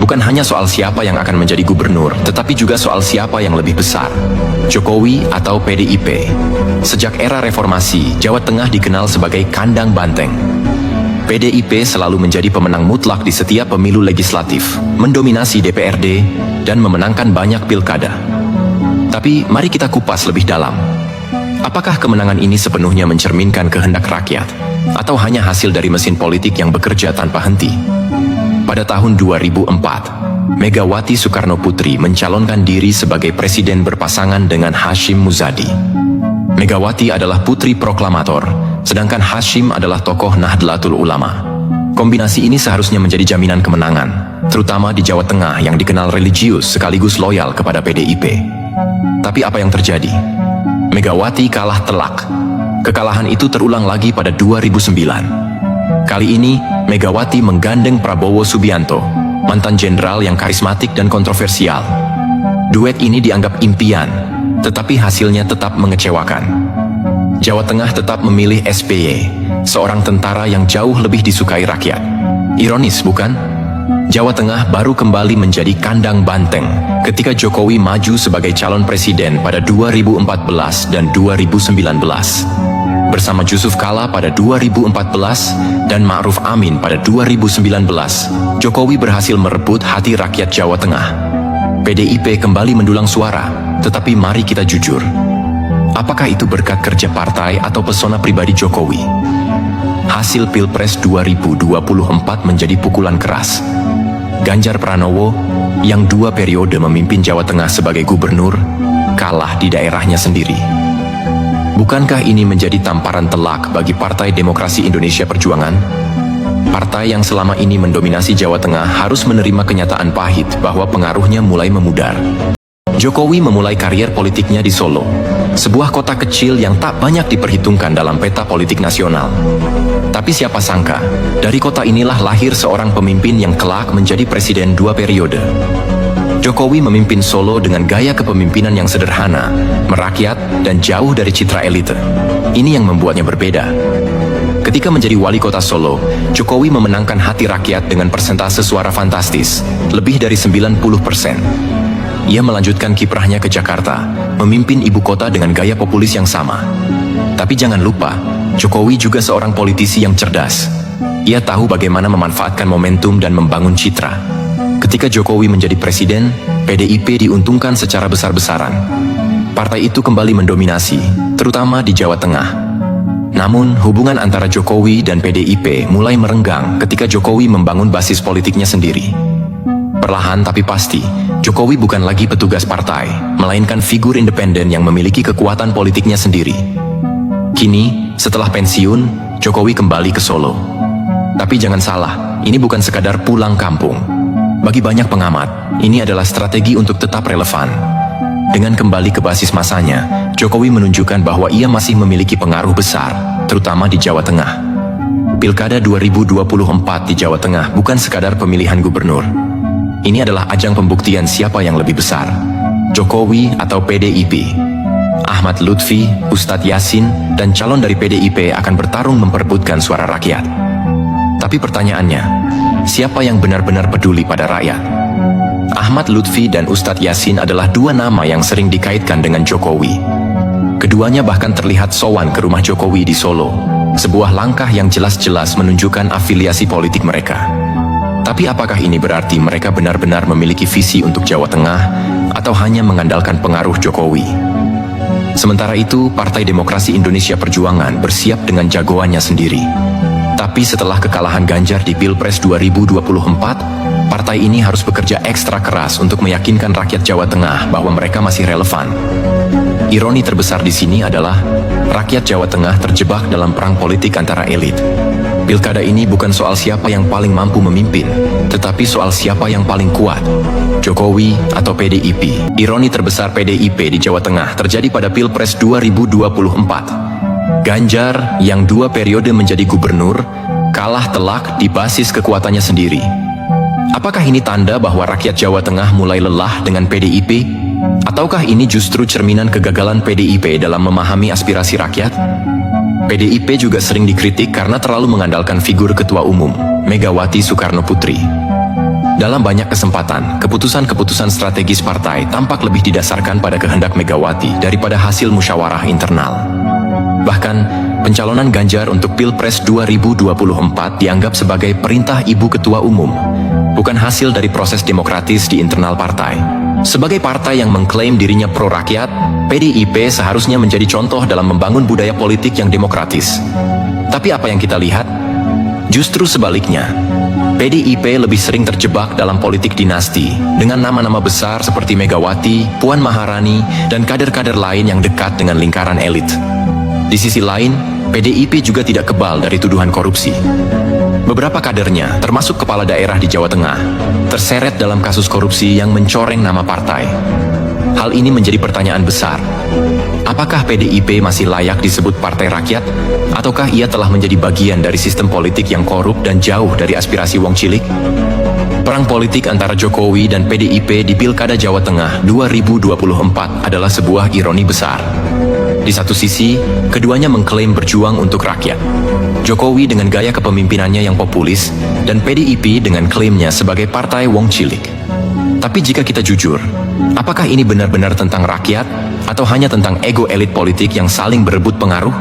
bukan hanya soal siapa yang akan menjadi gubernur, tetapi juga soal siapa yang lebih besar, Jokowi atau PDIP. Sejak era reformasi, Jawa Tengah dikenal sebagai kandang banteng. PDIP selalu menjadi pemenang mutlak di setiap pemilu legislatif, mendominasi DPRD, dan memenangkan banyak pilkada. Tapi mari kita kupas lebih dalam. Apakah kemenangan ini sepenuhnya mencerminkan kehendak rakyat, atau hanya hasil dari mesin politik yang bekerja tanpa henti? Pada tahun 2004, Megawati Soekarnoputri mencalonkan diri sebagai presiden berpasangan dengan Hashim Muzadi. Megawati adalah putri proklamator, sedangkan Hashim adalah tokoh Nahdlatul Ulama. Kombinasi ini seharusnya menjadi jaminan kemenangan, terutama di Jawa Tengah yang dikenal religius sekaligus loyal kepada PDIP. Tapi apa yang terjadi? Megawati kalah telak. Kekalahan itu terulang lagi pada 2009. Kali ini, Megawati menggandeng Prabowo Subianto, mantan jenderal yang karismatik dan kontroversial. Duet ini dianggap impian, tetapi hasilnya tetap mengecewakan. Jawa Tengah tetap memilih SBY, seorang tentara yang jauh lebih disukai rakyat. Ironis, bukan? Jawa Tengah baru kembali menjadi kandang banteng ketika Jokowi maju sebagai calon presiden pada 2014 dan 2019. Bersama Yusuf Kala pada 2014 dan Ma'ruf Amin pada 2019, Jokowi berhasil merebut hati rakyat Jawa Tengah. PDIP kembali mendulang suara, tetapi mari kita jujur. Apakah itu berkat kerja partai atau pesona pribadi Jokowi? Hasil Pilpres 2024 menjadi pukulan keras. Ganjar Pranowo, yang 2 periode memimpin Jawa Tengah sebagai gubernur, kalah di daerahnya sendiri. Bukankah ini menjadi tamparan telak bagi Partai Demokrasi Indonesia Perjuangan? Partai yang selama ini mendominasi Jawa Tengah harus menerima kenyataan pahit bahwa pengaruhnya mulai memudar. Jokowi memulai karier politiknya di Solo, sebuah kota kecil yang tak banyak diperhitungkan dalam peta politik nasional. Tapi siapa sangka, dari kota inilah lahir seorang pemimpin yang kelak menjadi presiden 2 periode. Jokowi memimpin Solo dengan gaya kepemimpinan yang sederhana, merakyat, dan jauh dari citra elite. Ini yang membuatnya berbeda. Ketika menjadi wali kota Solo, Jokowi memenangkan hati rakyat dengan persentase suara fantastis, lebih dari 90%. Ia melanjutkan kiprahnya ke Jakarta, memimpin ibu kota dengan gaya populis yang sama. Tapi jangan lupa, Jokowi juga seorang politisi yang cerdas. Ia tahu bagaimana memanfaatkan momentum dan membangun citra. Ketika Jokowi menjadi presiden, PDIP diuntungkan secara besar-besaran. Partai itu kembali mendominasi, terutama di Jawa Tengah. Namun, hubungan antara Jokowi dan PDIP mulai merenggang ketika Jokowi membangun basis politiknya sendiri. Perlahan tapi pasti, Jokowi bukan lagi petugas partai, melainkan figur independen yang memiliki kekuatan politiknya sendiri. Kini, setelah pensiun, Jokowi kembali ke Solo. Tapi jangan salah, ini bukan sekadar pulang kampung. Bagi banyak pengamat, ini adalah strategi untuk tetap relevan. Dengan kembali ke basis masanya, Jokowi menunjukkan bahwa ia masih memiliki pengaruh besar, terutama di Jawa Tengah. Pilkada 2024 di Jawa Tengah bukan sekadar pemilihan gubernur. Ini adalah ajang pembuktian siapa yang lebih besar, Jokowi atau PDIP. Ahmad Lutfi, Ustadz Yasin, dan calon dari PDIP akan bertarung memperebutkan suara rakyat. Tapi pertanyaannya, siapa yang benar-benar peduli pada rakyat? Ahmad Lutfi dan Ustadz Yasin adalah 2 nama yang sering dikaitkan dengan Jokowi. Keduanya bahkan terlihat sowan ke rumah Jokowi di Solo, sebuah langkah yang jelas-jelas menunjukkan afiliasi politik mereka. Tapi apakah ini berarti mereka benar-benar memiliki visi untuk Jawa Tengah, atau hanya mengandalkan pengaruh Jokowi? Sementara itu, Partai Demokrasi Indonesia Perjuangan bersiap dengan jagoannya sendiri. Tapi setelah kekalahan Ganjar di Pilpres 2024, partai ini harus bekerja ekstra keras untuk meyakinkan rakyat Jawa Tengah bahwa mereka masih relevan. Ironi terbesar di sini adalah, rakyat Jawa Tengah terjebak dalam perang politik antara elit. Pilkada ini bukan soal siapa yang paling mampu memimpin, tetapi soal siapa yang paling kuat, Jokowi atau PDIP. Ironi terbesar PDIP di Jawa Tengah terjadi pada Pilpres 2024. Ganjar, yang 2 periode menjadi gubernur, kalah telak di basis kekuatannya sendiri. Apakah ini tanda bahwa rakyat Jawa Tengah mulai lelah dengan PDIP? Ataukah ini justru cerminan kegagalan PDIP dalam memahami aspirasi rakyat? PDIP juga sering dikritik karena terlalu mengandalkan figur ketua umum, Megawati Soekarnoputri. Dalam banyak kesempatan, keputusan-keputusan strategis partai tampak lebih didasarkan pada kehendak Megawati daripada hasil musyawarah internal. Bahkan, pencalonan Ganjar untuk Pilpres 2024 dianggap sebagai perintah Ibu Ketua Umum, bukan hasil dari proses demokratis di internal partai. Sebagai partai yang mengklaim dirinya pro-rakyat, PDIP seharusnya menjadi contoh dalam membangun budaya politik yang demokratis. Tapi apa yang kita lihat? Justru sebaliknya, PDIP lebih sering terjebak dalam politik dinasti dengan nama-nama besar seperti Megawati, Puan Maharani, dan kader-kader lain yang dekat dengan lingkaran elit. Di sisi lain, PDIP juga tidak kebal dari tuduhan korupsi. Beberapa kadernya, termasuk kepala daerah di Jawa Tengah, terseret dalam kasus korupsi yang mencoreng nama partai. Hal ini menjadi pertanyaan besar. Apakah PDIP masih layak disebut partai rakyat? Ataukah ia telah menjadi bagian dari sistem politik yang korup dan jauh dari aspirasi wong cilik? Perang politik antara Jokowi dan PDIP di Pilkada Jawa Tengah 2024 adalah sebuah ironi besar. Di satu sisi, keduanya mengklaim berjuang untuk rakyat. Jokowi dengan gaya kepemimpinannya yang populis, dan PDIP dengan klaimnya sebagai partai wong cilik. Tapi jika kita jujur, apakah ini benar-benar tentang rakyat, atau hanya tentang ego elit politik yang saling berebut pengaruh?